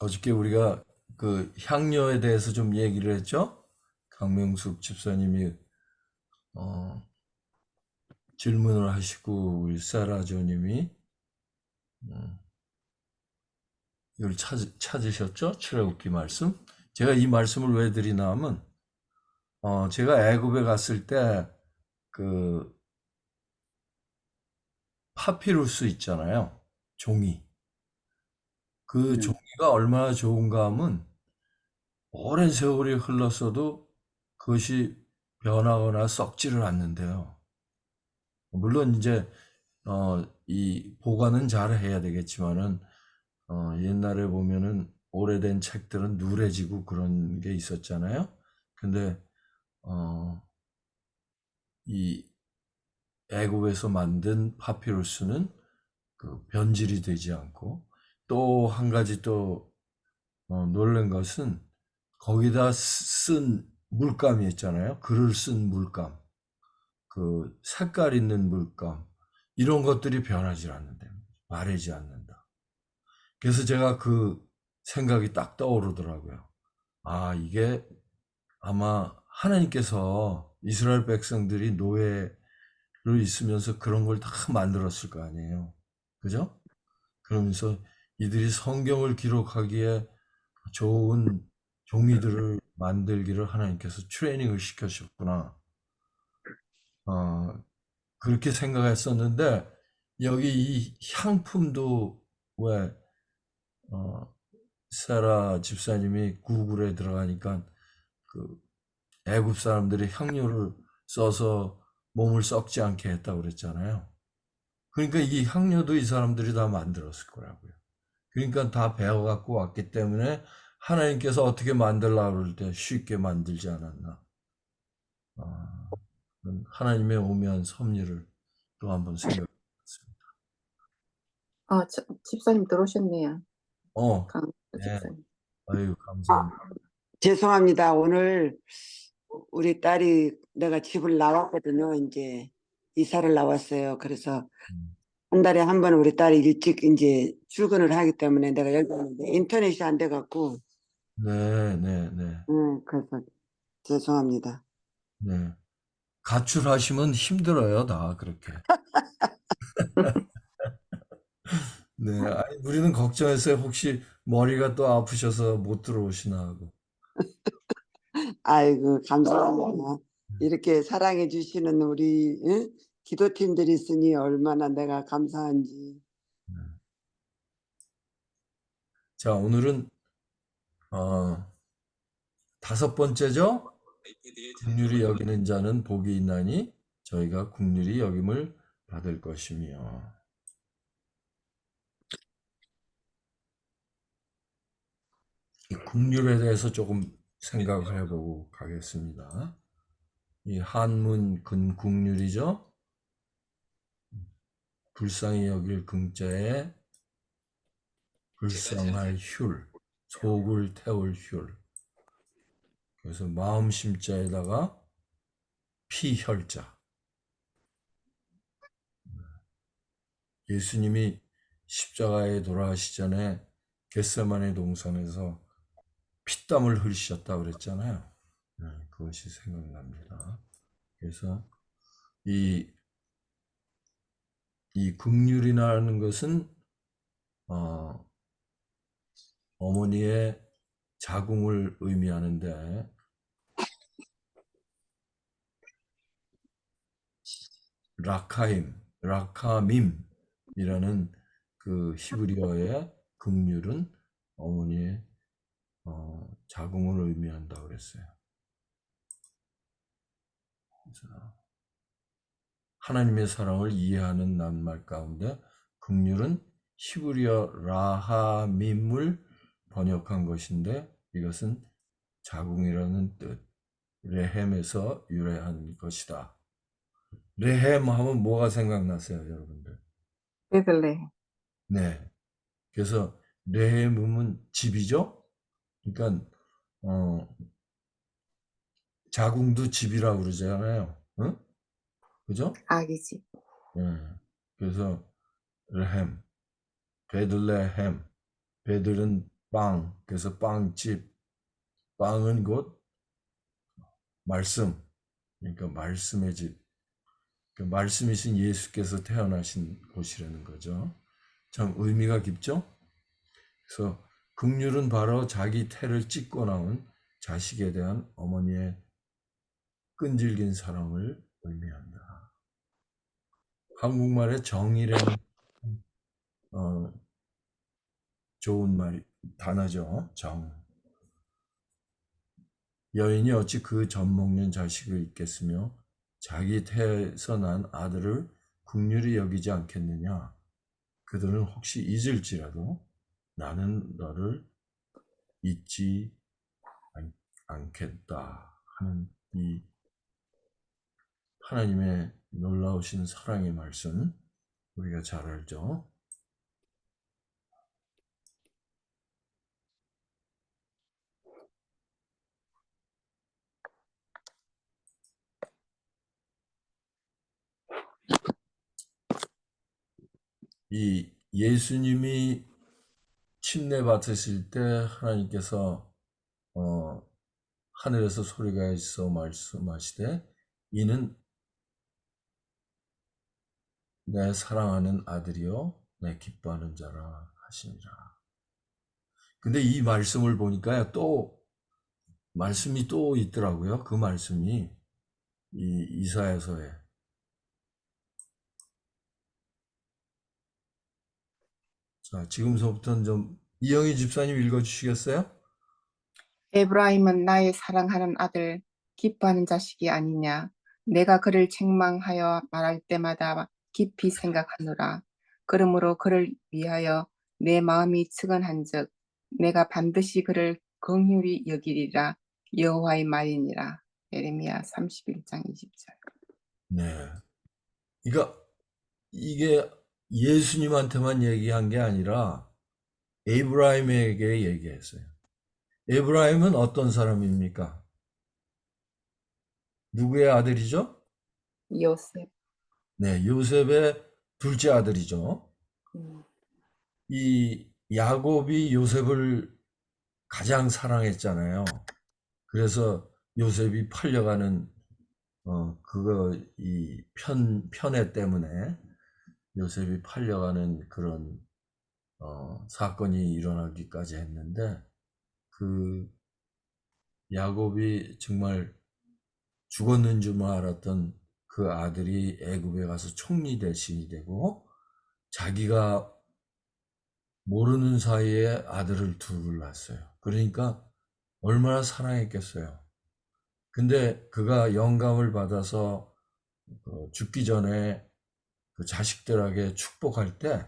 어저께 우리가 그 향료에 대해서 좀 얘기를 했죠? 강명숙 집사님이 어, 질문을 하시고 우리 사라조님이 이걸 찾으셨죠? 출애굽기 말씀. 제가 이 말씀을 왜 드리나 하면 제가 애굽에 갔을 때 그 파피루스 있잖아요. 종이. 그 네. 종이가 얼마나 좋은가 하면 오랜 세월이 흘렀어도 그것이 변하거나 썩지를 않는데요. 물론 이제 이 보관은 잘 해야 되겠지만은 옛날에 보면은 오래된 책들은 누래지고 그런 게 있었잖아요. 근데 어, 이 애굽에서 만든 파피루스는 그 변질이 되지 않고 또 한 가지 또 놀란 것은 거기다 쓴 물감이 있잖아요. 글을 쓴 물감, 그 색깔 있는 물감 이런 것들이 변하지 않는다. 마르지 않는다. 그래서 제가 그 생각이 딱 떠오르더라고요. 아, 이게 아마 하나님께서 이스라엘 백성들이 노예로 있으면서 그런 걸 다 만들었을 거 아니에요. 그죠? 그러면서 이들이 성경을 기록하기에 좋은 종이들을 만들기를 하나님께서 트레이닝을 시켜주셨구나. 어, 그렇게 생각했었는데, 여기 이 향품도 왜, 어, 사라 집사님이 구글에 들어가니까 그 애굽 사람들이 향료를 써서 몸을 썩지 않게 했다고 그랬잖아요. 그러니까 이 향료도 이 사람들이 다 만들었을 거라고요. 그러니까 다 배워갖고 왔기 때문에 하나님께서 어떻게 만들려고 그럴 때 쉽게 만들지 않았나. 아, 하나님의 오묘한 섭리를 또 한번 생각해 봤습니다. 집사님 들어오셨네요. 어, 강 네. 집사님. 아유, 감사합니다. 죄송합니다. 오늘 우리 딸이 내가 집을 나왔거든요. 이제 이사를 나왔어요. 그래서 음. 한 달에 한 번 우리 딸이 일찍 이제 출근을 하기 때문에 내가 여기 있는데 인터넷이 안 돼갖고, 네, 네, 네, 그래서 죄송합니다. 네. 가출하시면 힘들어요, 다 그렇게. 네, 아니, 우리는 걱정했어요. 혹시 머리가 또 아프셔서 못 들어오시나 하고. 아이고, 감사합니다. 이렇게 사랑해 주시는 우리 기도팀들이 있으니 얼마나 내가 감사한지. 네. 자, 오늘은 다섯 번째죠. 긍휼히 여기는 자는 복이 있나니 저희가 긍휼히 여김을 받을 것이며. 이 긍휼에 대해서 조금 생각을 해보고 가겠습니다. 이 한문 근긍휼이죠. 불쌍히 여길 긍자에 불쌍할 휼, 속을 태울 휼. 그래서 마음 심자에다가 피혈자. 예수님이 십자가에 돌아가시 전에 겟세마네 동산에서 피땀을 흘리셨다 그랬잖아요. 네, 그것이 생각납니다. 그래서 이, 이 긍휼이라는 것은 어, 어머니의 자궁을 의미하는데 라카밈이라는 그 히브리어의 긍휼은 어머니의 자궁을 의미한다고 그랬어요. 그래서 하나님의 사랑을 이해하는 낱말 가운데 긍휼은 히브리어 라하밈을 번역한 것인데 이것은 자궁이라는 뜻, 레헴에서 유래한 것이다. 레헴 하면 뭐가 생각나세요, 여러분들? 베들레. 네. 그래서 레헴은 집이죠? 그러니까 어, 자궁도 집이라고 그러잖아요. 응? 그죠? 아기 집. 네. 그래서 레헴, 베들레헴, 베들은 빵, 그래서 빵집, 빵은 곧 말씀, 그러니까 말씀의 집, 그 말씀이신 예수께서 태어나신 곳이라는 거죠. 참 의미가 깊죠? 그래서 긍휼은 바로 자기 태를 찢고 나온 자식에 대한 어머니의 끈질긴 사랑을 의미한다. 한국말의 정이라는 좋은 단어죠. 정. 여인이 어찌 그 젖 먹는 자식을 잊겠으며 자기 태에서 난 아들을 긍휼히 여기지 않겠느냐. 그들은 혹시 잊을지라도 나는 너를 잊지 않겠다 하는 이 하나님의 놀라우신 사랑의 말씀 우리가 잘 알죠. 이 예수님이 침례 받으실 때 하나님께서 하늘에서 소리가 있어 말씀하시되 이는 내 사랑하는 아들이요 내 기뻐하는 자라 하시니라. 근데 이 말씀을 보니까 또 말씀이 또 있더라고요. 그 말씀이 이 이사야서에. 자, 지금서부터는 좀 이영희 집사님 읽어주시겠어요? 에브라임은 나의 사랑하는 아들, 기뻐하는 자식이 아니냐. 내가 그를 책망하여 말할 때마다 깊이 생각하노라. 그러므로 그를 위하여 내 마음이 측은한즉 내가 반드시 그를 긍휼히 여기리라. 여호와의 말이니라. 예레미야 31장 20절. 네. 그러니까 이게 예수님한테만 얘기한 게 아니라 에브라임에게 얘기했어요. 에브라임은 어떤 사람입니까? 누구의 아들이죠? 요셉. 네, 요셉의 둘째 아들이죠. 이 야곱이 요셉을 가장 사랑했잖아요. 그래서 요셉이 팔려가는 이 편애 때문에 요셉이 팔려가는 그런 사건이 일어나기까지 했는데 그 야곱이 정말 죽었는 줄만 알았던 그 아들이 애굽에 가서 총리 대신이 되고 자기가 모르는 사이에 아들을 둘을 낳았어요. 그러니까 얼마나 사랑했겠어요. 근데 그가 영감을 받아서 죽기 전에 그 자식들에게 축복할 때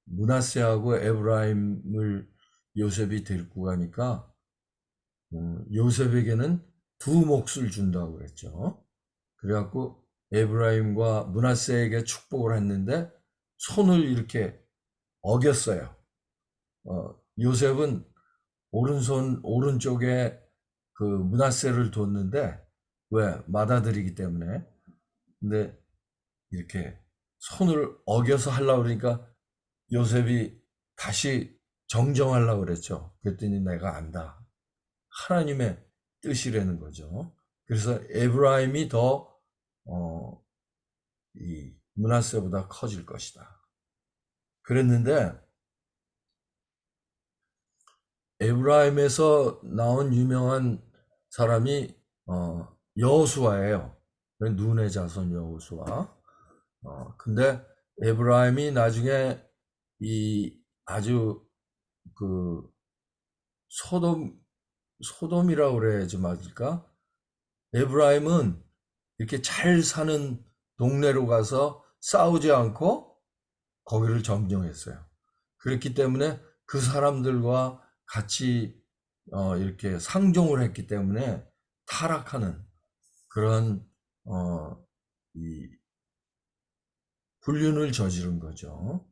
므낫세하고 에브라임을 요셉이 데리고 가니까 요셉에게는 두 몫을 준다고 그랬죠. 그래갖고 에브라임과 므낫세에게 축복을 했는데 손을 이렇게 어겼어요. 요셉은 오른쪽에 그 므낫세를 뒀는데 왜 맏아들이기 때문에 근데 이렇게 손을 어겨서 하려고 그러니까 요셉이 다시 정정하려고 그랬죠. 그랬더니 내가 안다. 하나님의 뜻이라는 거죠. 그래서 에브라임이 더 이 므낫세보다 커질 것이다. 그랬는데 에브라임에서 나온 유명한 사람이 여호수아예요. 눈의 자손 여호수아. 근데 에브라임이 나중에 이 아주 그 소돔이라고 그래야지 맞을까? 에브라임은 이렇게 잘 사는 동네로 가서 싸우지 않고 거기를 점령했어요. 그렇기 때문에 그 사람들과 같이 이렇게 상종을 했기 때문에 타락하는 그런 이 불륜을 저지른 거죠.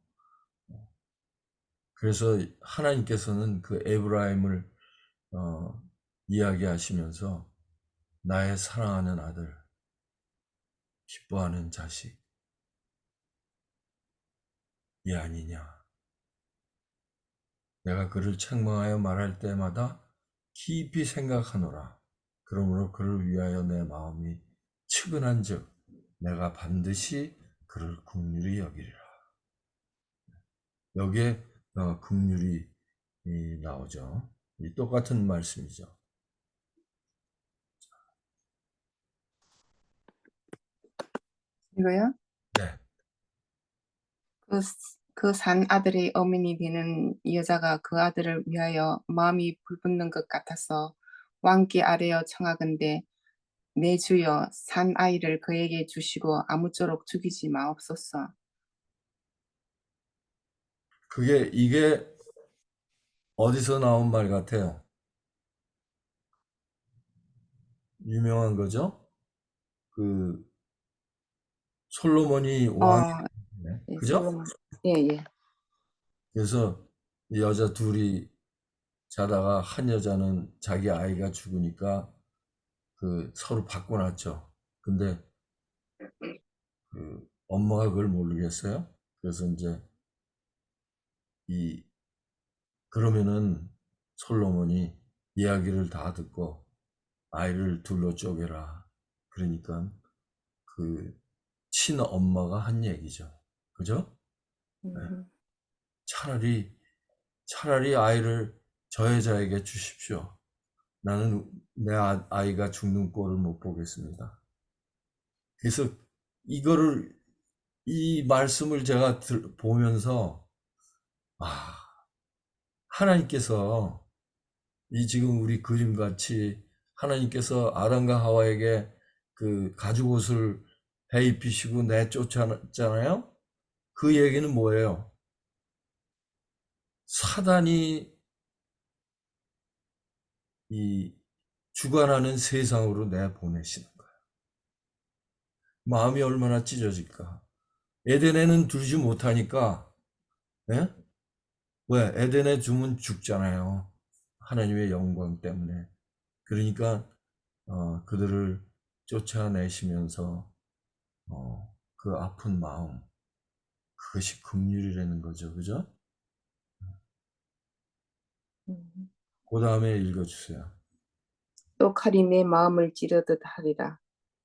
그래서 하나님께서는 그 에브라임을 이야기하시면서 나의 사랑하는 아들, 기뻐하는 자식이 아니냐. 내가 그를 책망하여 말할 때마다 깊이 생각하노라. 그러므로 그를 위하여 내 마음이 측은한즉 내가 반드시 그를 긍휼히 여기리라. 여기에 긍휼이 나오죠. 이 똑같은 말씀이죠. 이거요? 네. 그 산 아들의 어머니 되는 여자가 그 아들을 위하여 마음이 불붙는 것 같아서 왕께 아뢰어 청하건대 내 주여 산 아이를 그에게 주시고 아무쪼록 죽이지 마옵소서. 이게 어디서 나온 말 같아요? 유명한 거죠? 그 솔로몬이 왕, 예, 그죠? 솔로몬. 예. 그래서 이 여자 둘이 자다가 한 여자는 자기 아이가 죽으니까 그 서로 바꿔놨죠. 근데 그 엄마가 그걸 모르겠어요. 그래서 이제 그러면은 솔로몬이 이야기를 다 듣고 아이를 둘로 쪼개라. 그러니까 그 친엄마가 한 얘기죠. 그죠? 네. 차라리 아이를 저 여자에게 주십시오. 나는 내 아이가 죽는 꼴을 못 보겠습니다. 그래서 이 말씀을 제가 보면서, 하나님께서 지금 우리 그림같이 하나님께서 아담과 하와에게 그 가죽 옷을 베입히시고 내쫓았잖아요? 그 얘기는 뭐예요? 사단이 주관하는 세상으로 내보내시는 거예요. 마음이 얼마나 찢어질까? 에덴에는 두지 못하니까, 예? 왜? 에덴에 두면 죽잖아요. 하나님의 영광 때문에. 그러니까, 그들을 쫓아내시면서, 그 아픈 마음, 그것이 긍휼이라는 거죠. 그죠? 그 다음에 읽어주세요. 또 칼이 내 마음을 찌르듯 하리라.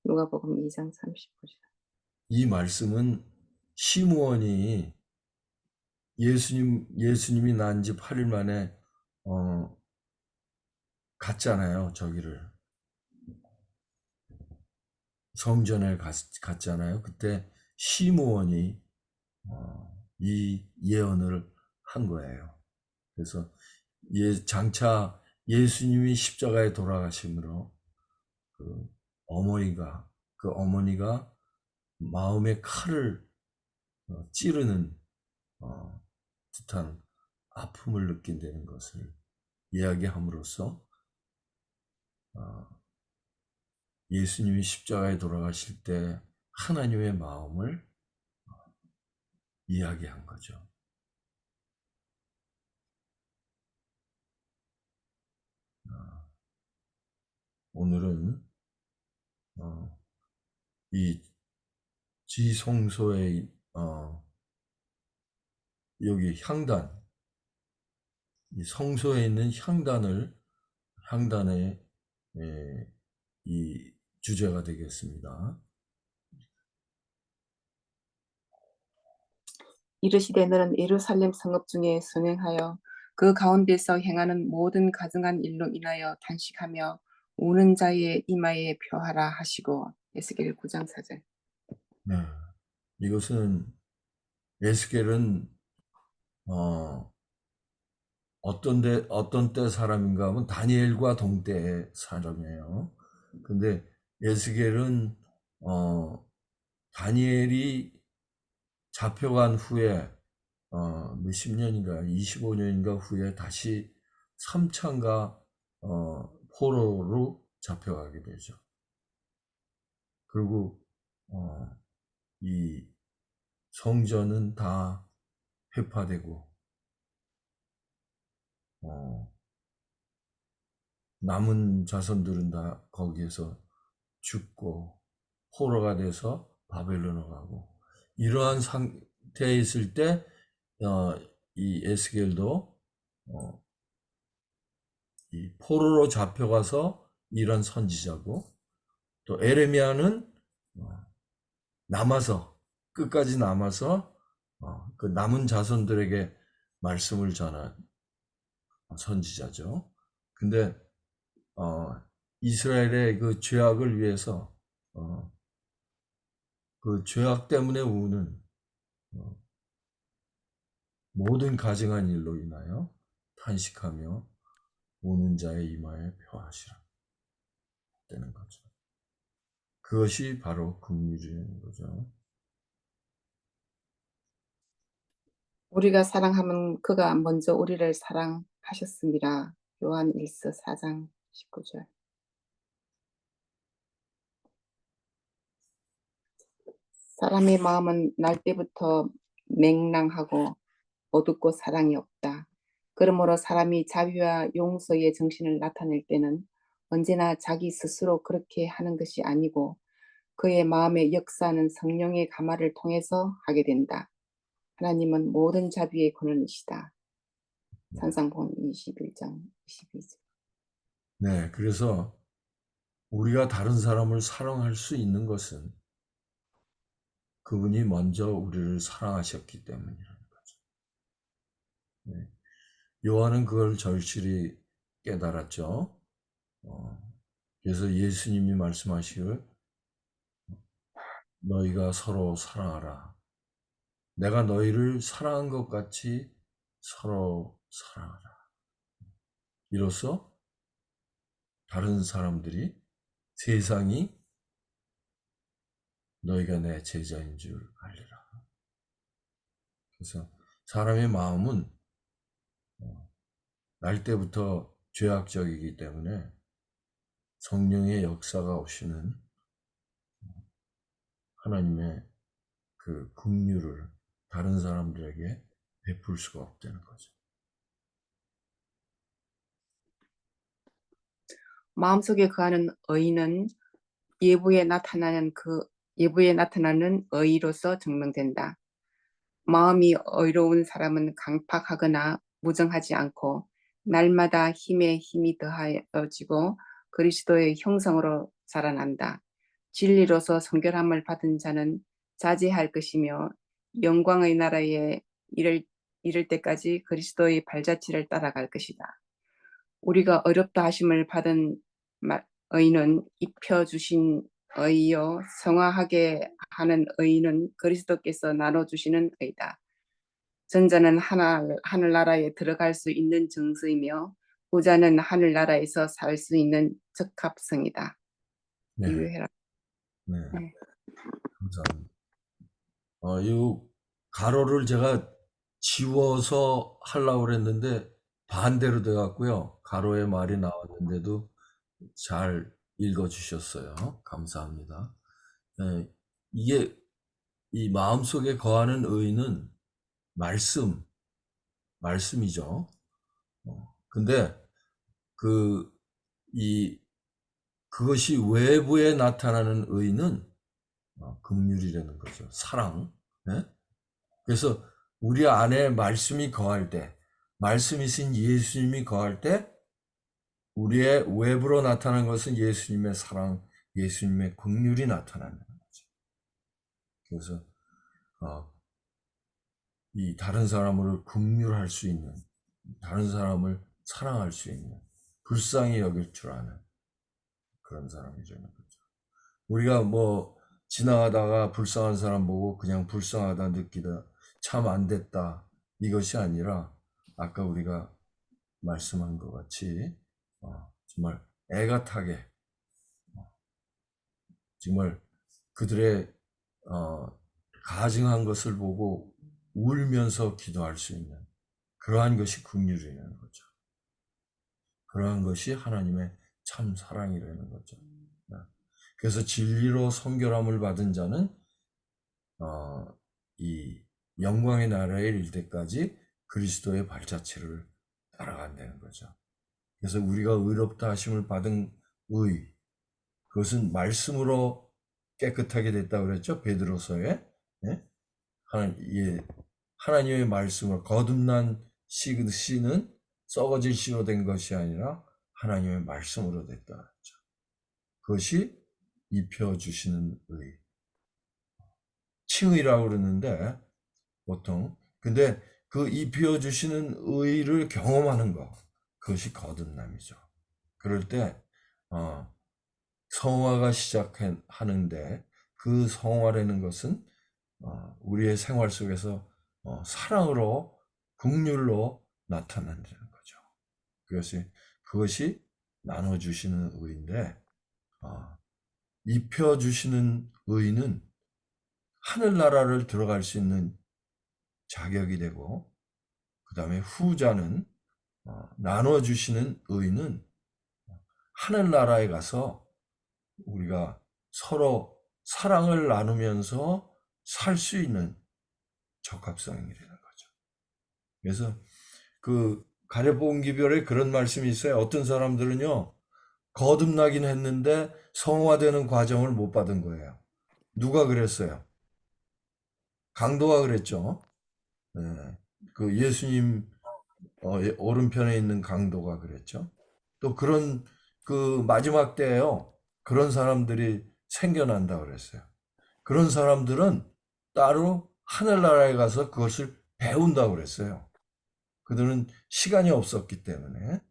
누가복음 2장 30절. 이 말씀은 시므온이 예수님이 난 지 8일 만에, 갔잖아요. 저기를. 성전에 갔잖아요. 그때 시므온이 이 예언을 한 거예요. 그래서 장차 예수님이 십자가에 돌아가심으로 그 어머니가 마음의 칼을 찌르는 듯한 아픔을 느낀다는 것을 이야기함으로써 예수님이 십자가에 돌아가실 때 하나님의 마음을 이야기한 거죠. 오늘은 이 지성소의 여기 이 성소에 있는 향단의 이 주제가 되겠습니다. 이르시되 너는 예루살렘 성읍 중에 선행하여 그 가운데서 행하는 모든 가증한 일로 인하여 단식하며 우는 자의 이마에 표하라 하시고. 에스겔 9장 4절. 네. 이것은 에스겔은 어떤 때 사람인가 하면 다니엘과 동때의 사람이에요. 근데 에스겔은 다니엘이 잡혀간 후에 몇십 년인가 25년인가 후에 다시 3차인가 포로로 잡혀가게 되죠. 그리고 이 성전은 다 회파되고 남은 자손들은 다 거기에서 죽고 포로가 돼서 바벨론으로 가고 이러한 상태에 있을 때 이 에스겔도 어, 이 포로로 잡혀가서 일한 선지자고, 또 에레미야는 남아서 끝까지 남아서 그 남은 자손들에게 말씀을 전한 선지자죠. 근데 이스라엘의 그 죄악을 위해서 그 죄악 때문에 우는 모든 가증한 일로 인하여 탄식하며 우는 자의 이마에 표하시라 되는 거죠. 그것이 바로 긍휼이라는 거죠. 우리가 사랑하면 그가 먼저 우리를 사랑하셨습니다. 요한 1서 4장 19절. 사람의 마음은 날 때부터 맹랑하고 어둡고 사랑이 없다. 그러므로 사람이 자비와 용서의 정신을 나타낼 때는 언제나 자기 스스로 그렇게 하는 것이 아니고 그의 마음의 역사는 성령의 가마를 통해서 하게 된다. 하나님은 모든 자비의 근원이시다. 산상본 21장 22절. 네, 그래서 우리가 다른 사람을 사랑할 수 있는 것은 그분이 먼저 우리를 사랑하셨기 때문이라는 거죠. 네. 요한은 그걸 절실히 깨달았죠. 그래서 예수님이 말씀하시길 너희가 서로 사랑하라. 내가 너희를 사랑한 것 같이 서로 사랑하라. 이로써 다른 사람들이 세상이 너희가 내 제자인 줄 알리라. 그래서 사람의 마음은 날 때부터 죄악적이기 때문에 성령의 역사가 오시는 하나님의 그 긍휼을 다른 사람들에게 베풀 수가 없다는 거죠. 마음속에 거하는 의인은 예부에 나타나는 의로서 증명된다. 마음이 의로운 사람은 강팍하거나 무정하지 않고 날마다 힘에 힘이 더하여지고 그리스도의 형성으로 자라난다. 진리로서 성결함을 받은 자는 자제할 것이며 영광의 나라에 이를 때까지 그리스도의 발자취를 따라갈 것이다. 우리가 어렵다 하심을 받은 의는 입혀주신 의요 성화하게 하는 의는 그리스도께서 나눠주시는 의다. 전자는 하늘나라에 들어갈 수 있는 정서이며 후자는 하늘나라에서 살 수 있는 적합성이다. 네, 이해해라. 네, 네. 감사합니다. 이 가로를 제가 지워서 하려고 그랬는데 반대로 돼갖고요. 가로의 말이 나왔는데도 잘 읽어주셨어요. 감사합니다. 네, 이게 이 마음속에 거하는 의는 말씀이죠. 근데 그것이 외부에 나타나는 의는 긍휼이라는 거죠. 사랑. 네? 그래서 우리 안에 말씀이 거할 때, 말씀이신 예수님이 거할 때, 우리의 외부로 나타나는 것은 예수님의 사랑, 예수님의 긍휼이 나타나는 거죠. 그래서 이 다른 사람을 긍휼할 수 있는, 다른 사람을 사랑할 수 있는, 불쌍히 여길 줄 아는 그런 사람이라는 거죠. 우리가 뭐 지나가다가 불쌍한 사람 보고 그냥 불쌍하다 느끼다, 참 안 됐다, 이것이 아니라 아까 우리가 말씀한 것 같이 정말 애같하게 정말 그들의 가증한 것을 보고 울면서 기도할 수 있는 그러한 것이 긍휼이라는 거죠. 그러한 것이 하나님의 참 사랑이라는 거죠. 그래서 진리로 성결함을 받은 자는 이 영광의 나라에 이를 때까지 그리스도의 발자취를 따라간다는 거죠. 그래서 우리가 의롭다 하심을 받은 의, 그것은 말씀으로 깨끗하게 됐다고 그랬죠. 베드로서에. 네? 하나님의 말씀을 거듭난 씨는 썩어질 씨로 된 것이 아니라 하나님의 말씀으로 됐다 그랬죠. 그것이 입혀주시는 의. 칭의라고 그러는데 보통 근데 그 입혀주시는 의를 경험하는 것 그것이 거듭남이죠. 그럴 때 성화가 시작하는데 그 성화라는 것은 우리의 생활 속에서 사랑으로 긍휼로 나타난다는 거죠. 그것이 나눠주시는 의인데 입혀주시는 의는 하늘나라를 들어갈 수 있는 자격이 되고 그 다음에 후자는 나눠주시는 의는 하늘나라에 가서 우리가 서로 사랑을 나누면서 살 수 있는 적합성이라는 거죠. 그래서 그 가랴본 기별에 그런 말씀이 있어요. 어떤 사람들은요 거듭나긴 했는데 성화되는 과정을 못 받은 거예요. 누가 그랬어요? 강도가 그랬죠. 네. 그 예수님 오른편에 있는 강도가 그랬죠. 또 그런 그 마지막 때에요. 그런 사람들이 생겨난다 그랬어요. 그런 사람들은 따로 하늘나라에 가서 그것을 배운다고 그랬어요. 그들은 시간이 없었기 때문에.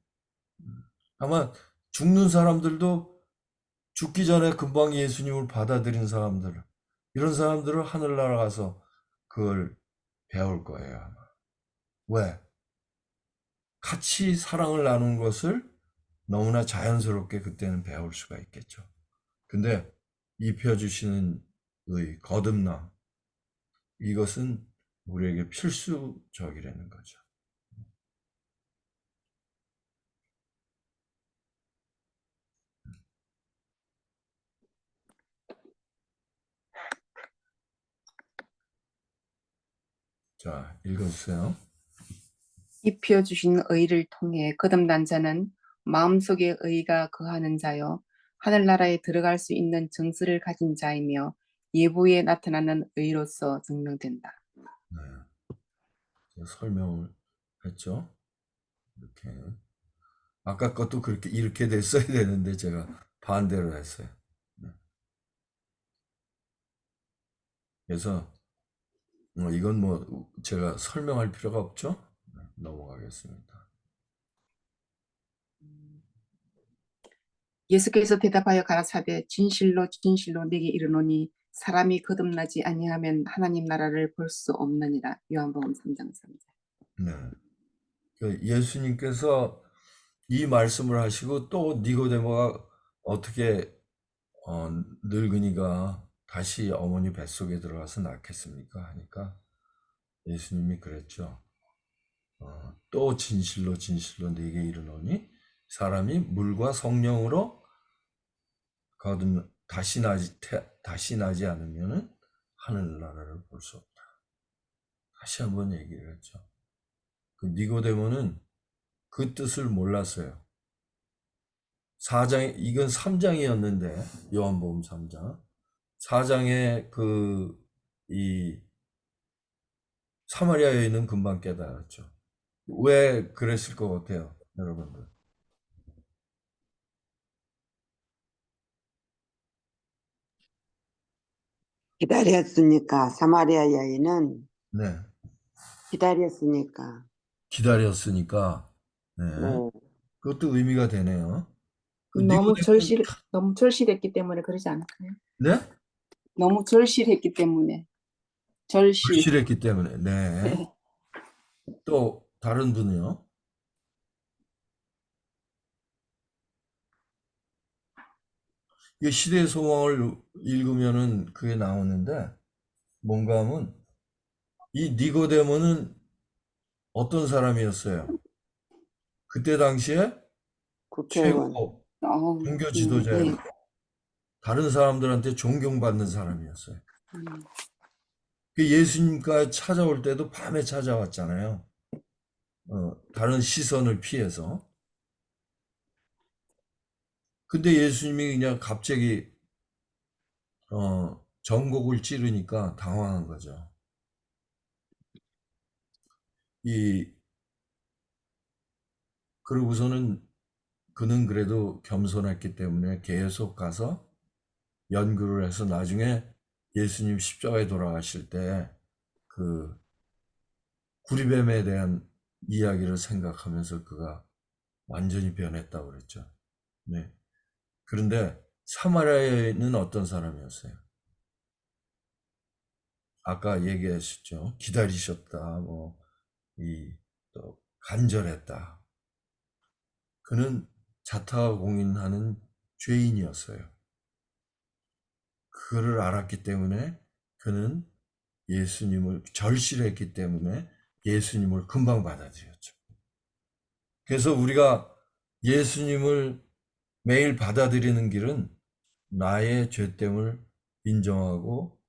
아마 죽는 사람들도 죽기 전에 금방 예수님을 받아들인 사람들, 이런 사람들은 하늘나라 가서 그걸 배울 거예요, 아마. 왜? 같이 사랑을 나눈 것을 너무나 자연스럽게 그때는 배울 수가 있겠죠. 근데 입혀주시는 의, 거듭남, 이것은 우리에게 필수적이라는 거죠. 자, 읽어주세요. 입혀주신 의를 통해 거듭난 자는 마음속에 의가 거하는 자요 하늘나라에 들어갈 수 있는 정수를 가진 자이며 예부에 나타나는 의로서 증명된다. 네, 설명을 했죠. 이렇게. 아까 것도 그렇게 이렇게 됐어야 되는데 제가 반대로 했어요. 네. 그래서 이건 뭐 제가 설명할 필요가 없죠? 네, 넘어가겠습니다. 예수께서 대답하여 가라사대 진실로 진실로 네게 이르노니 사람이 거듭나지 아니하면 하나님 나라를 볼 수 없느니라. 요한복음 3장 3절. 네. 예수님께서 이 말씀을 하시고 또 니고데모가 어떻게 늙은이가 다시 어머니 뱃속에 들어가서 낳겠습니까? 하니까 예수님이 그랬죠. 또 진실로 진실로 네게 이르노니 사람이 물과 성령으로 다시 나지 않으면은 하늘나라를 볼 수 없다. 다시 한번 얘기를 했죠. 그 니고데모는 그 뜻을 몰랐어요. 4장, 이건 3장이었는데, 요한복음 3장. 4장에 이 사마리아 여인은 금방 깨달았죠. 왜 그랬을 것 같아요, 여러분들? 기다렸으니까 사마리아 여인은 네. 기다렸으니까. 기다렸으니까, 네. 네. 그것도 의미가 되네요. 그 너무 니고데모는, 너무 절실했기 때문에 그러지 않을까요? 네? 너무 절실했기 때문에 절실. 불실했기 때문에, 네. 또, 다른 분이요? 이 시대의 소망을 읽으면은 그게 나오는데, 뭔가 하면, 이 니고데모는 어떤 사람이었어요? 그때 당시에 국회의원. 최고 어, 종교 네. 지도자였고, 다른 사람들한테 존경받는 사람이었어요. 그 예수님과 찾아올 때도 밤에 찾아왔잖아요. 다른 시선을 피해서. 근데 예수님이 그냥 갑자기 전곡을 찌르니까 당황한 거죠. 이 그러고서는 그는 그래도 겸손했기 때문에 계속 가서 연구를 해서 나중에 예수님 십자가에 돌아가실 때 그 구리뱀에 대한 이야기를 생각하면서 그가 완전히 변했다고 그랬죠. 네. 그런데 사마리아에는 어떤 사람이었어요? 아까 얘기하셨죠. 기다리셨다. 또 간절했다. 그는 자타가 공인하는 죄인이었어요. 그거를 알았기 때문에 그는 예수님을 절실했기 때문에 예수님을 금방 받아들였죠. 그래서 우리가 예수님을 매일 받아들이는 길은 나의 죄됨을 인정하고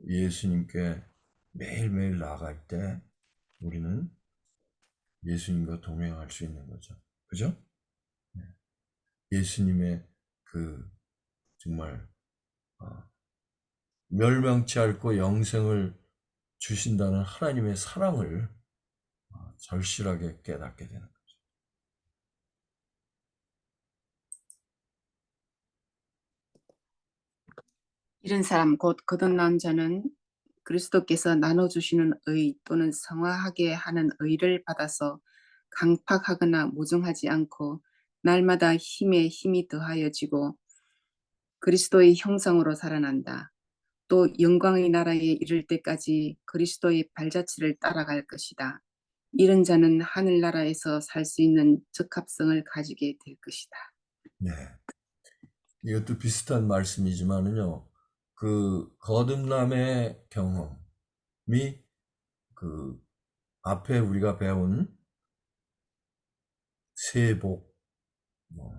예수님께 매일매일 나아갈 때 우리는 예수님과 동행할 수 있는 거죠. 그죠? 예수님의 그 정말 멸망치 않고 영생을 주신다는 하나님의 사랑을 절실하게 깨닫게 되는 거죠. 이런 사람 곧 거듭난 자는 그리스도께서 나눠주시는 의 또는 성화하게 하는 의를 받아서 강팍하거나 모종하지 않고 날마다 힘에 힘이 더하여지고 그리스도의 형상으로 살아난다. 또 영광의 나라에 이를 때까지 그리스도의 발자취를 따라갈 것이다. 이런 자는 하늘나라에서 살 수 있는 적합성을 가지게 될 것이다. 네. 이것도 비슷한 말씀이지만은요, 그 거듭남의 경험이 그 앞에 우리가 배운 세복, 뭐,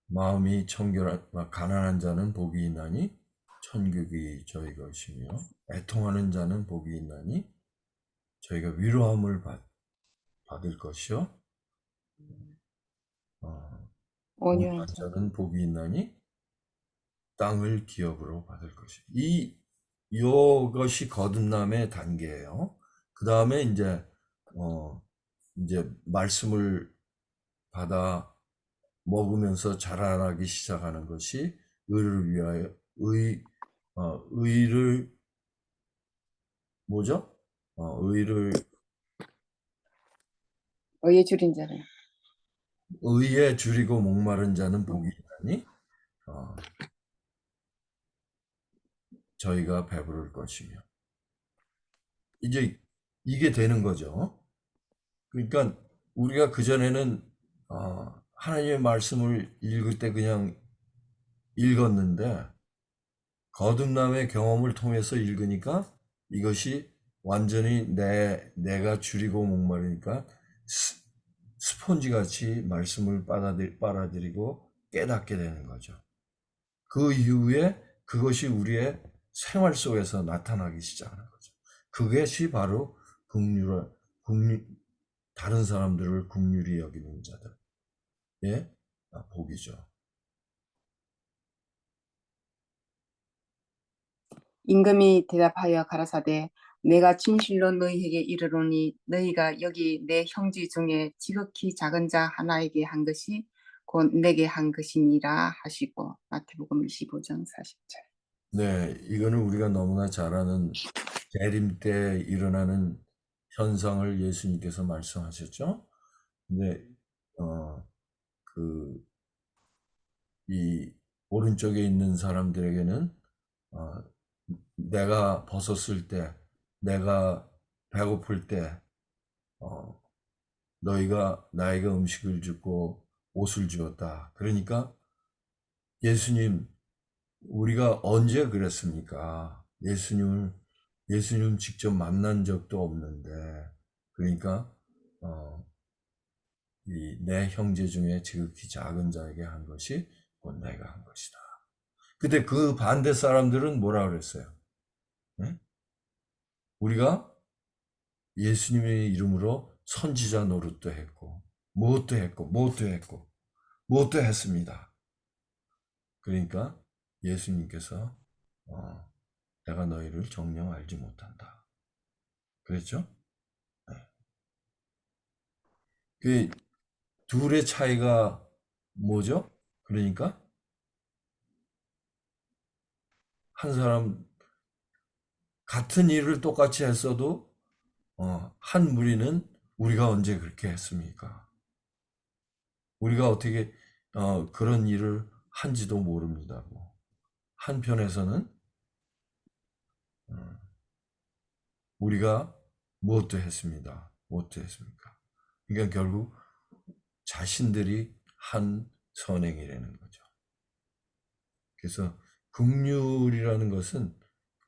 마음이 청결한, 가난한 자는 복이 있나니 천국이 저희 것이며, 애통하는 자는 복이 있나니 저희가 위로함을 받을 것이요. 온유한 온유한 자. 자는 복이 있나니 땅을 기업으로 받을 것이. 이것이 거듭남의 단계예요. 그 다음에 이제 말씀을 받아 먹으면서 자라나기 시작하는 것이 의를 위하여, 의를, 뭐죠? 의에 줄인 자는 의에 줄이고 목마른 자는 복이 있나니, 어, 저희가 배부를 것이며. 이제 이게 되는 거죠. 그러니까 우리가 그전에는 하나님의 말씀을 읽을 때 그냥 읽었는데 거듭남의 경험을 통해서 읽으니까 이것이 완전히 내가 줄이고 목마르니까 스폰지 같이 말씀을 빨아들이고 깨닫게 되는 거죠. 그 이후에 그것이 우리의 생활 속에서 나타나기 시작하는 거죠. 그것이 바로 다른 사람들을 긍휼히 여기는 자들의 복이죠. 임금이 대답하여 가라사대 내가 진실로 너희에게 이르노니 너희가 여기 내 형제 중에 지극히 작은 자 하나에게 한 것이 곧 내게 한 것이니라 하시고 마태복음 25장 40절. 네, 이거는 우리가 너무나 잘 아는 재림 때 일어나는 현상을 예수님께서 말씀하셨죠. 근데 이 오른쪽에 있는 사람들에게는 어, 내가 벗었을 때, 내가 배고플 때, 어, 너희가 나에게 음식을 주고 옷을 주었다. 그러니까 예수님, 우리가 언제 그랬습니까? 예수님 직접 만난 적도 없는데, 그러니까, 내 형제 중에 지극히 작은 자에게 한 것이 곧 내가 한 것이다. 근데 그 반대 사람들은 뭐라 그랬어요? 네? 우리가 예수님의 이름으로 선지자 노릇도 했고, 무엇도 했습니다. 그러니까 예수님께서 내가 너희를 정녕 알지 못한다. 그랬죠? 네. 그 둘의 차이가 뭐죠? 그러니까 한 사람 같은 일을 똑같이 했어도 한 무리는 우리가 언제 그렇게 했습니까? 우리가 어떻게 그런 일을 한지도 모릅니다. 한편에서는 어, 우리가 무엇도 했습니다. 무엇도 했습니까? 그러니까 결국 자신들이 한 선행이라는 거죠. 그래서 긍휼이라는 것은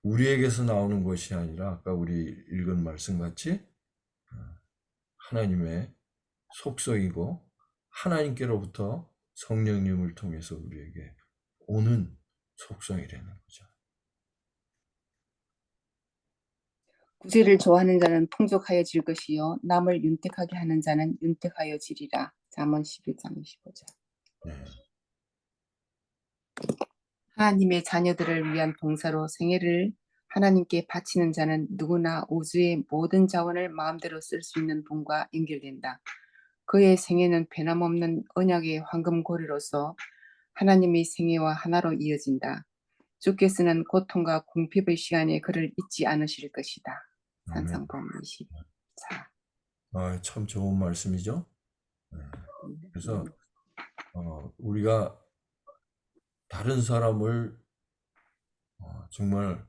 우리에게서 나오는 것이 아니라 아까 우리 읽은 말씀 같이 하나님의 속성이고 하나님께로부터 성령님을 통해서 우리에게 오는 속성이라는 거죠. 구제를 좋아하는 자는 풍족하여질 것이요 남을 윤택하게 하는 자는 윤택하여지리라. 잠언 11장 25절. 네. 하나님의 자녀들을 위한 봉사로 생애를 하나님께 바치는 자는 누구나 우주의 모든 자원을 마음대로 쓸 수 있는 분과 연결된다. 그의 생애는 변함없는 언약의 황금고리로서 하나님의 생애와 하나로 이어진다. 주께서는 고통과 궁핍의 시간에 그를 잊지 않으실 것이다. 아멘. 산상본 24. 참 좋은 말씀이죠. 네. 그래서 우리가 다른 사람을 정말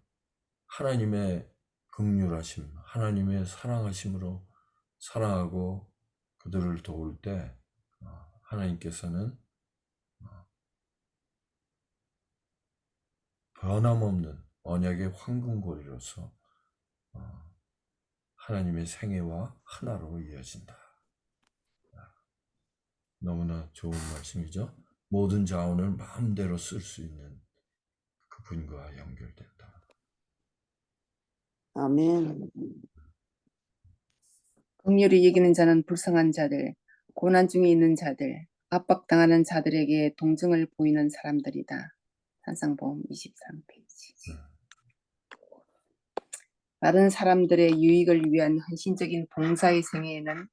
하나님의 긍휼하심, 하나님의 사랑하심으로 사랑하고 그들을 도울 때 하나님께서는 변함없는 언약의 황금고리로서 하나님의 생애와 하나로 이어진다. 너무나 좋은 말씀이죠. 모든 자원을 마음대로 쓸 수 있는 그분과 연결된다. 아멘. 긍휼히 여기는 자는 불쌍한 자들, 고난 중에 있는 자들, 압박당하는 자들에게 동정을 보이는 사람들이다. 산상보험 23페이지. 다른 사람들의 유익을 위한 헌신적인 봉사의 생애에는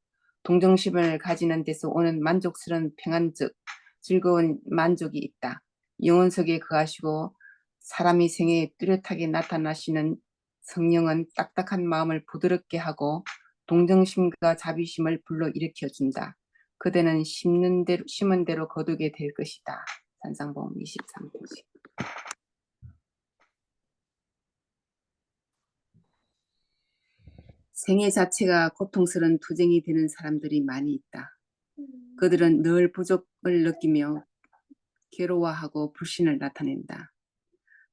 동정심을 가지는 데서 오는 만족스러운 평안 즉 즐거운 만족이 있다. 영혼석에 거하시고 사람이 생애에 뚜렷하게 나타나시는 성령은 딱딱한 마음을 부드럽게 하고 동정심과 자비심을 불러일으켜준다. 그대는 심은 대로 거두게 될 것이다. 산상보험 23페이지. 생애 자체가 고통스러운 투쟁이 되는 사람들이 많이 있다. 그들은 늘 부족을 느끼며 괴로워하고 불신을 나타낸다.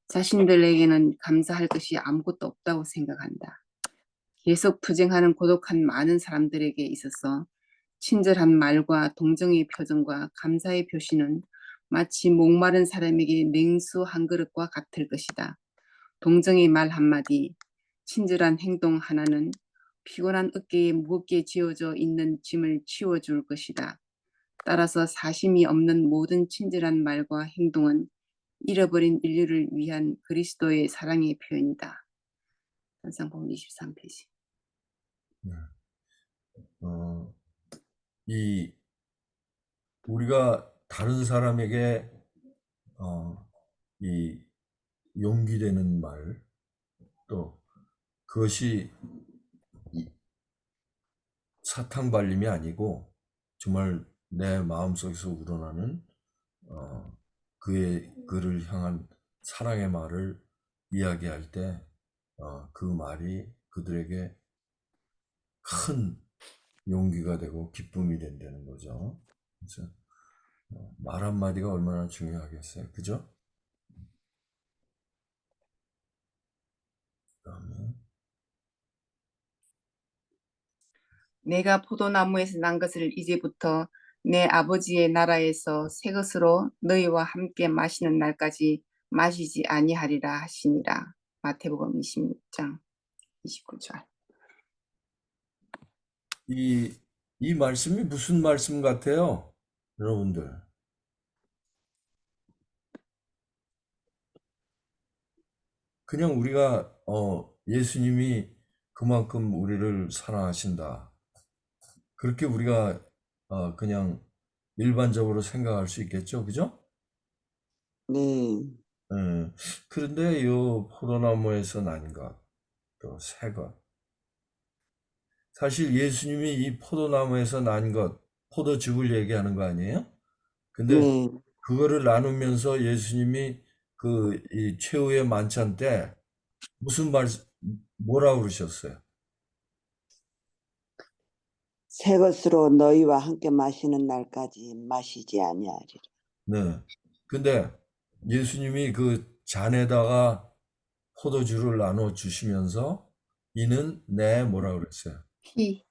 자신들에게는 감사할 것이 아무것도 없다고 생각한다. 계속 투쟁하는 고독한 많은 사람들에게 있어서 친절한 말과 동정의 표정과 감사의 표시는 마치 목마른 사람에게 냉수 한 그릇과 같을 것이다. 동정의 말 한마디, 친절한 행동 하나는 피곤한 어깨에 무겁게 지어져 있는 짐을 치워줄 것이다. 따라서 사심이 없는 모든 친절한 말과 행동은 잃어버린 인류를 위한 그리스도의 사랑의 표현이다. 산상보험 23페이지. 이 우리가 다른 사람에게 이 용기 되는 말, 또 그것이 사탕 발림이 아니고 정말 내 마음속에서 우러나는 그를 향한 사랑의 말을 이야기할 때 그 말이 그들에게 큰 용기가 되고 기쁨이 된다는 거죠. 그래서 말 한마디가 얼마나 중요하겠어요. 그죠? 그다음에 내가 포도나무에서 난 것을 이제부터 내 아버지의 나라에서 새 것으로 너희와 함께 마시는 날까지 마시지 아니하리라 하시니라. 마태복음 26장 29절. 이 말씀이 무슨 말씀 같아요? 여러분들. 그냥 우리가 예수님이 그만큼 우리를 사랑하신다. 그렇게 우리가 그냥 일반적으로 생각할 수 있겠죠, 그죠? 네. 예. 그런데 이 포도나무에서 난 것, 또 새 것. 사실 예수님이 이 포도나무에서 난 것, 포도즙을 얘기하는 거 아니에요? 근데 네. 그거를 나누면서 예수님이 이 최후의 만찬 때 무슨 뭐라고 그러셨어요? 새 것으로 너희와 함께 마시는 날까지 마시지 아니하리라. 네. 근데 예수님이 그 잔에다가 포도주를 나눠 주시면서 이는 내 뭐라 그랬어요? 피.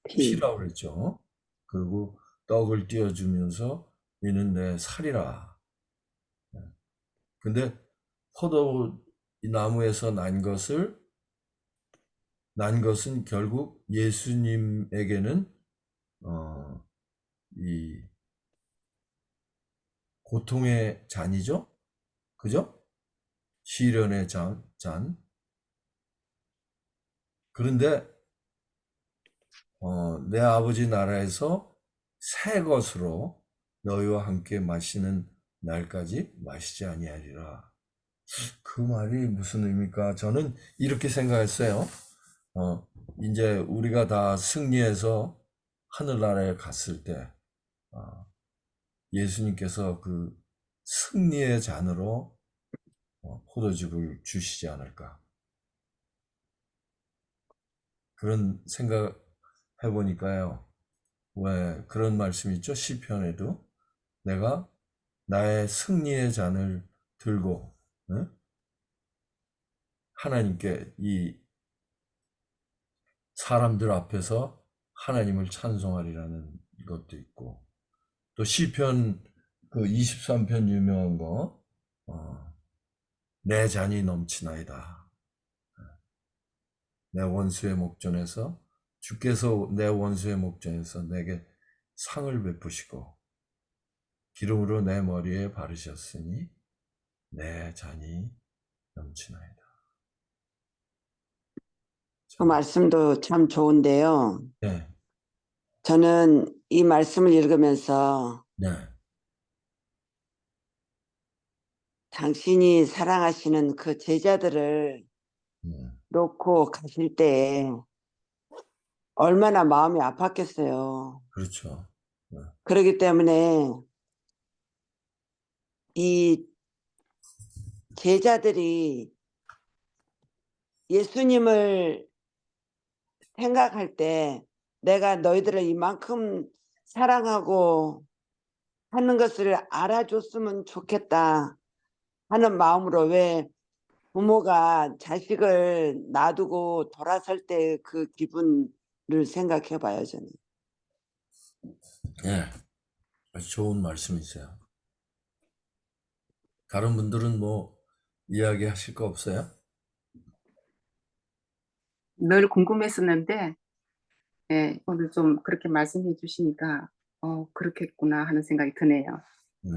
피. 피라고 그랬죠. 그리고 떡을 띄워주면서 이는 내 살이라. 근데 포도 나무에서 난 것은 결국 예수님에게는 이 고통의 잔이죠. 그죠? 시련의 잔. 그런데 내 아버지 나라에서 새 것으로 너희와 함께 마시는 날까지 마시지 아니하리라. 그 말이 무슨 의미일까? 저는 이렇게 생각했어요. 이제 우리가 다 승리해서 하늘나라에 갔을 때, 예수님께서 그 승리의 잔으로 포도즙을 주시지 않을까. 그런 생각 해보니까요. 왜 그런 말씀이 있죠? 시편에도 내가 나의 승리의 잔을 들고 하나님께 이 사람들 앞에서 하나님을 찬송하리라는 것도 있고 또 시편 그 23편 유명한 거 내 잔이 넘치나이다. 내 원수의 목전에서 주께서 내 원수의 목전에서 내게 상을 베푸시고 기름으로 내 머리에 바르셨으니 내 잔이 넘치나이다. 그 말씀도 참 좋은데요. 네, 저는 이 말씀을 읽으면서 네, 당신이 사랑하시는 그 제자들을 놓고 가실 때 얼마나 마음이 아팠겠어요. 그렇죠. 네, 그렇기 때문에 이 제자들이 예수님을 생각할 때 내가 너희들을 이만큼 사랑하고 하는 것을 알아줬으면 좋겠다 하는 마음으로 왜 부모가 자식을 놔두고 돌아설 때 그 기분을 생각해 봐요, 저는. 네, 아주 좋은 말씀이세요. 다른 분들은 뭐 이야기하실 거 없어요? 늘 궁금했었는데 예, 오늘 좀 그렇게 말씀해 주시니까 그렇겠구나 하는 생각이 드네요. 네.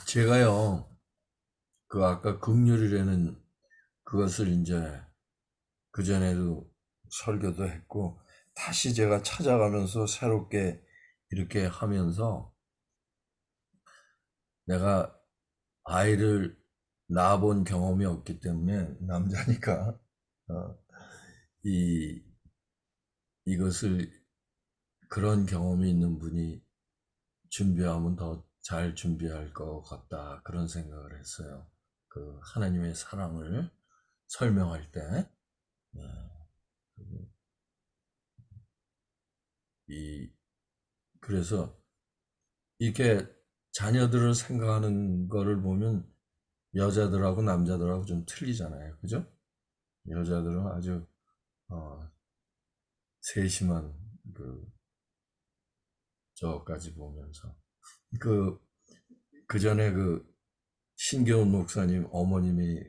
제가요, 그 아까 긍휼이라는 그것을 이제 그전에도 설교도 했고, 다시 제가 찾아가면서 새롭게 이렇게 하면서 내가 아이를 낳아본 경험이 없기 때문에 남자니까, 어, 이, 이것을 그런 경험이 있는 분이 준비하면 더 잘 준비할 것 같다. 그런 생각을 했어요. 그 하나님의 사랑을 설명할 때. 네. 그래서 이렇게 자녀들을 생각하는 거를 보면 여자들하고 남자들하고 좀 틀리잖아요. 그죠? 여자들은 아주, 세심한, 저까지 보면서. 그, 그 전에 신교훈 목사님 어머님이,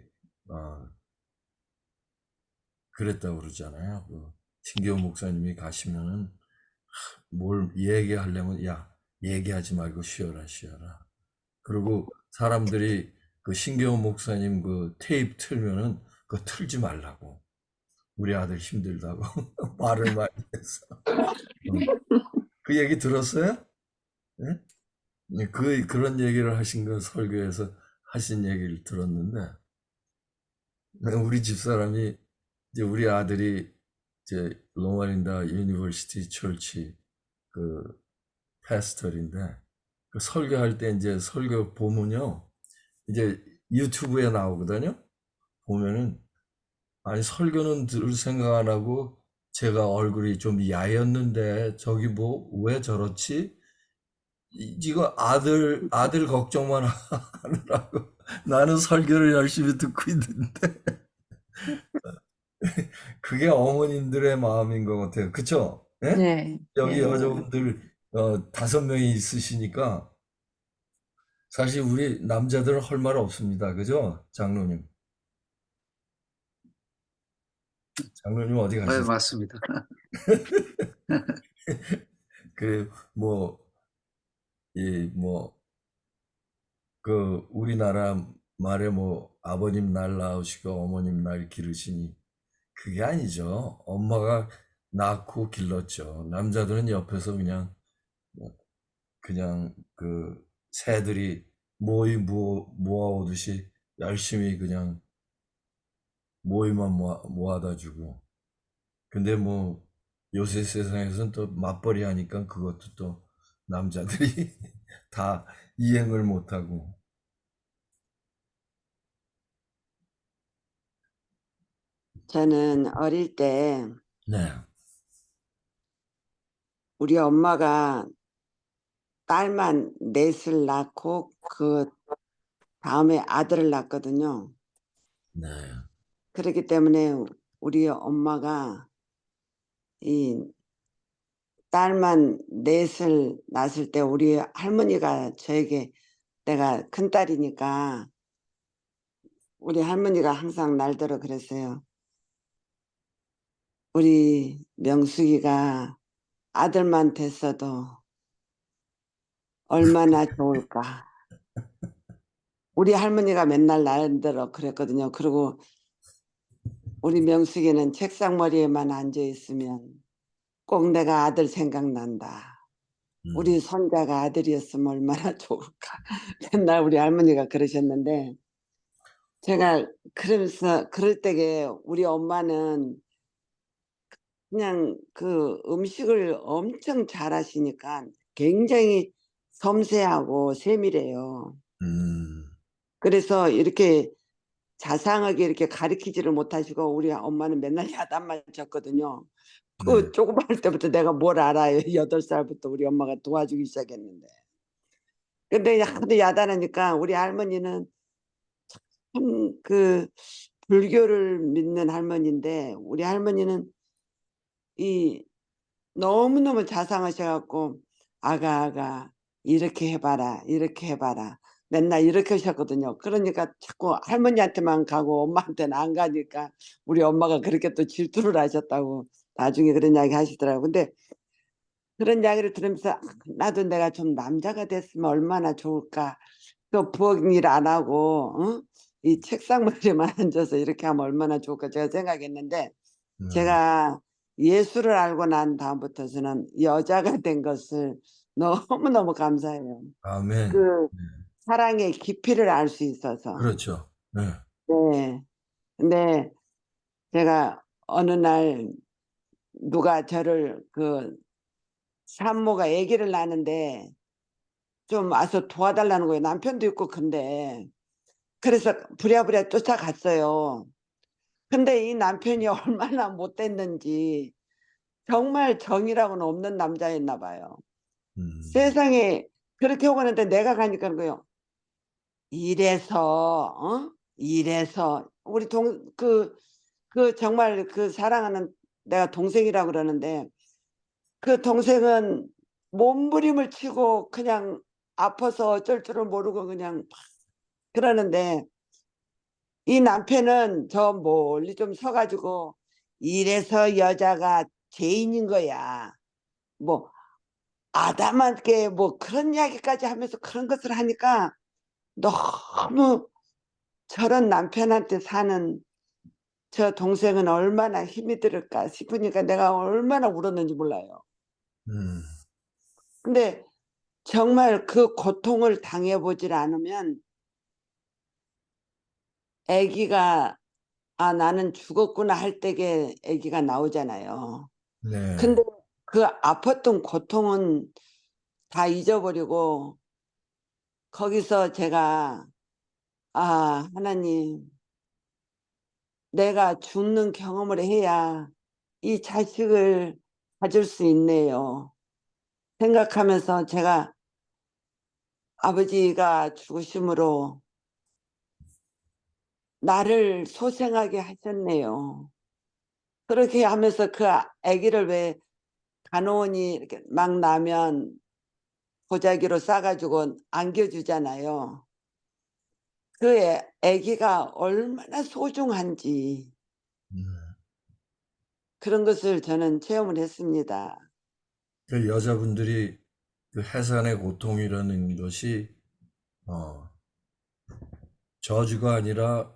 그랬다고 그러잖아요. 신교훈 목사님이 가시면은 뭘 얘기하려면, 야, 얘기하지 말고 쉬어라. 그리고 사람들이 신경호 목사님 테이프 틀면은 그거 틀지 말라고. 우리 아들 힘들다고 말을 많이 해서. 그 얘기 들었어요? 예? 그런 얘기를 하신 건 설교에서 하신 얘기를 들었는데, 우리 집사람이 이제 우리 아들이 이제 로마린다 유니버시티 철치 그 패스터인데, 그 설교할 때 이제 설교 보면요, 이제 유튜브에 나오거든요. 보면은 아니 설교는 들을 생각 안 하고 제가 얼굴이 좀 야였는데 저기 뭐 왜 저렇지? 이거 아들 걱정만 하느라고 나는 설교를 열심히 듣고 있는데 그게 어머님들의 마음인 것 같아요. 그쵸? 예? 네, 여기 네. 여자분들 5명이 있으시니까 사실 우리 남자들은 할 말 없습니다. 그죠? 장로님. 장로님 어디 네, 가셨어요? 맞습니다. 그, 뭐, 우리나라 말에 뭐, 아버님 날 낳으시고 어머님 날 기르시니, 그게 아니죠. 엄마가 낳고 길렀죠. 남자들은 옆에서 그냥 새들이 모아오듯이 열심히 그냥 모이만 모아다 주고. 근데 뭐, 요새 세상에서는 또 맞벌이 하니까 그것도 또 남자들이 다 이행을 못하고. 저는 어릴 때 네, 우리 엄마가 딸만 넷을 낳고 그 다음에 아들을 낳거든요. 네, 그렇기 때문에 우리 엄마가 이 딸만 넷을 낳았을 때 우리 할머니가 저에게, 내가 큰딸이니까 우리 할머니가 항상 날더러 그랬어요. 우리 명숙이가 아들만 됐어도 얼마나 좋을까. 우리 할머니가 맨날 날더러 그랬거든요. 그리고 우리 명숙이는 책상머리에만 앉아 있으면 꼭 내가 아들 생각난다. 우리 손자가 아들이었으면 얼마나 좋을까. 맨날 우리 할머니가 그러셨는데, 제가 그러면서 그럴 때에 우리 엄마는 그냥 그 음식을 엄청 잘하시니까 굉장히 섬세하고 세밀해요. 그래서 이렇게 자상하게 이렇게 가르치지를 못하시고 우리 엄마는 맨날 야단만 쳤거든요. 그 네, 조그마할 때부터 내가 뭘 알아요. 8살부터 우리 엄마가 도와주기 시작했는데. 근데 하도 야단하니까 우리 할머니는 참 그 불교를 믿는 할머니인데, 우리 할머니는 이 너무너무 자상하셔갖고 아가 이렇게 해봐라 이렇게 해봐라 맨날 이렇게 하셨거든요. 그러니까 자꾸 할머니한테만 가고 엄마한테는 안 가니까 우리 엄마가 그렇게 또 질투를 하셨다고 나중에 그런 이야기 하시더라고요. 근데 그런 이야기를 들으면서 나도 내가 좀 남자가 됐으면 얼마나 좋을까. 또 부엌 일 안 하고 이 책상머리에만 앉아서 이렇게 하면 얼마나 좋을까 제가 생각했는데, 제가 예수를 알고 난 다음부터서는 여자가 된 것을 너무너무 감사해요. 아멘. 그 사랑의 깊이를 알 수 있어서. 그렇죠. 네, 네. 근데 제가 어느 날 누가 저를 산모가 아기를 낳는데 좀 와서 도와달라는 거예요. 남편도 있고 근데. 그래서 부랴부랴 쫓아갔어요. 근데 이 남편이 얼마나 못됐는지 정말 정이라고는 없는 남자였나 봐요. 세상에 그렇게 오고 있는데 내가 가니까 그래요. 이래서 우리 정말 그 사랑하는 내가 동생이라고 그러는데, 그 동생은 몸부림을 치고 그냥 아파서 어쩔 줄을 모르고 그냥 막 그러는데, 이 남편은 저 멀리 좀 서가지고 이래서 여자가 죄인인 거야. 뭐 아담한테 뭐 그런 이야기까지 하면서 그런 것을 하니까 너무 저런 남편한테 사는 저 동생은 얼마나 힘이 들을까 싶으니까 내가 얼마나 울었는지 몰라요. 음, 근데 정말 그 고통을 당해보질 않으면 아기가 아 나는 죽었구나 할 때게 아기가 나오잖아요. 네, 근데 그 아팠던 고통은 다 잊어버리고 거기서 제가 아 하나님 내가 죽는 경험을 해야 이 자식을 가질 수 있네요. 생각하면서 제가 아버지가 죽으심으로 나를 소생하게 하셨네요. 그렇게 하면서 그 아기를 왜 간호원이 이렇게 막 나면 보자기로 싸가지고 안겨주잖아요. 그 아기가 얼마나 소중한지 음. 그런 것을 저는 체험을 했습니다. 그 여자분들이 그 해산의 고통이라는 것이 어, 저주가 아니라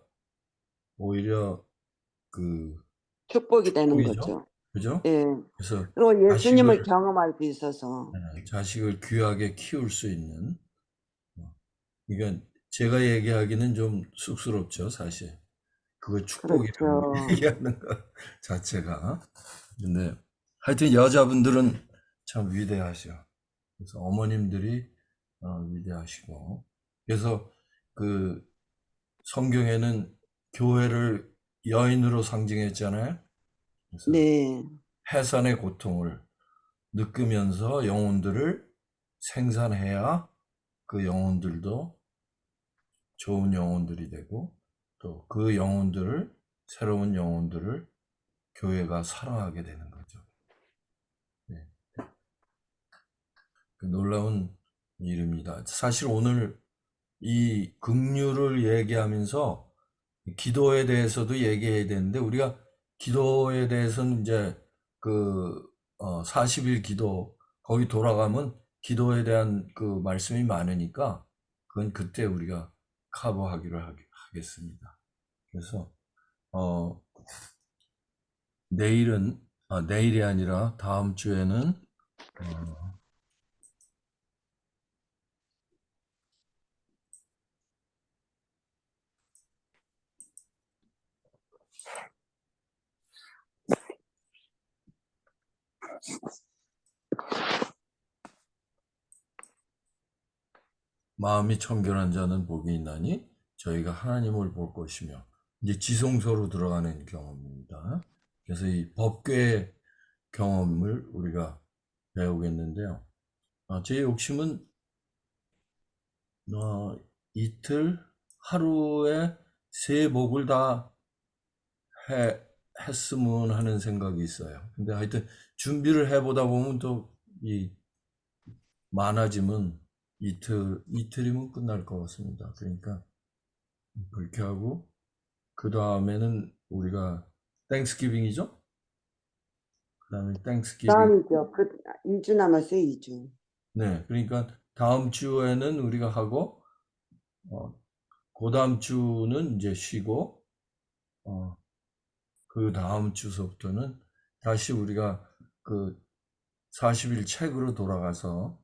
오히려 그 축복이 되는 축복이죠. 거죠. 그죠? 예. 그래서 그리고 예수님을 자식을 경험할 수 있어서 자식을 귀하게 키울 수 있는 그러니까 제가 얘기하기는 좀 쑥스럽죠, 사실. 그거 축복이라고 그렇죠. 얘기하는 것 자체가. 근데 하여튼 여자분들은 참 위대하셔. 그래서 어머님들이 위대하시고. 그래서 그 성경에는 교회를 여인으로 상징했잖아요. 그래서 네. 해산의 고통을 느끼면서 영혼들을 생산해야 그 영혼들도 좋은 영혼들이 되고 또 그 영혼들을 새로운 영혼들을 교회가 사랑하게 되는 거죠. 네. 그 놀라운 일입니다. 사실 오늘 이 긍휼을 얘기하면서 기도에 대해서도 얘기해야 되는데 우리가 기도에 대해서는 이제 그 40일 기도 거기 돌아가면 기도에 대한 그 말씀이 많으니까 그건 그때 우리가 커버하기로 하겠습니다. 그래서 어 내일이 아니라 다음 주에는 어, 마음이 청결한 자는 복이 있나니 저희가 하나님을 볼 것이며 이제 지성소로 들어가는 경험입니다. 그래서 이 법궤 경험을 우리가 배우겠는데요. 제 욕심은 이틀 하루에 세 복을 다 했으면 하는 생각이 있어요. 근데 하여튼 준비를 해보다 보면 또 많아지면 이틀이면 끝날 것 같습니다. 그러니까 그렇게 하고 그 다음에는 우리가 땡스기빙이죠? 그 다음에 땡스기빙. 다음이죠. 그 2주 남았어요. 2주. 네, 그러니까 다음 주에는 우리가 하고 그 다음 주는 이제 쉬고 그 다음 주서부터는 다시 우리가 그 40일 책으로 돌아가서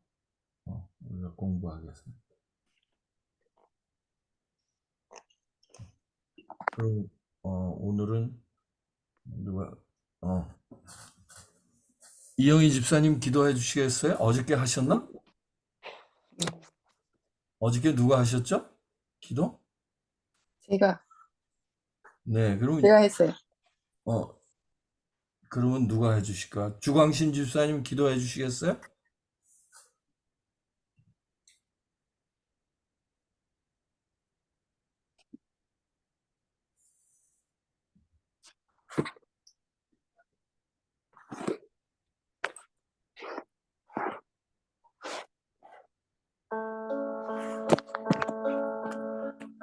우리가 공부하겠습니다. 그럼 오늘은 누가 이영희 집사님 기도해 주시겠어요? 어저께 하셨나? 어저께 누가 하셨죠? 기도? 제가 네, 했어요. 그러면 누가 해 주실까? 주광신 집사님 기도해 주시겠어요?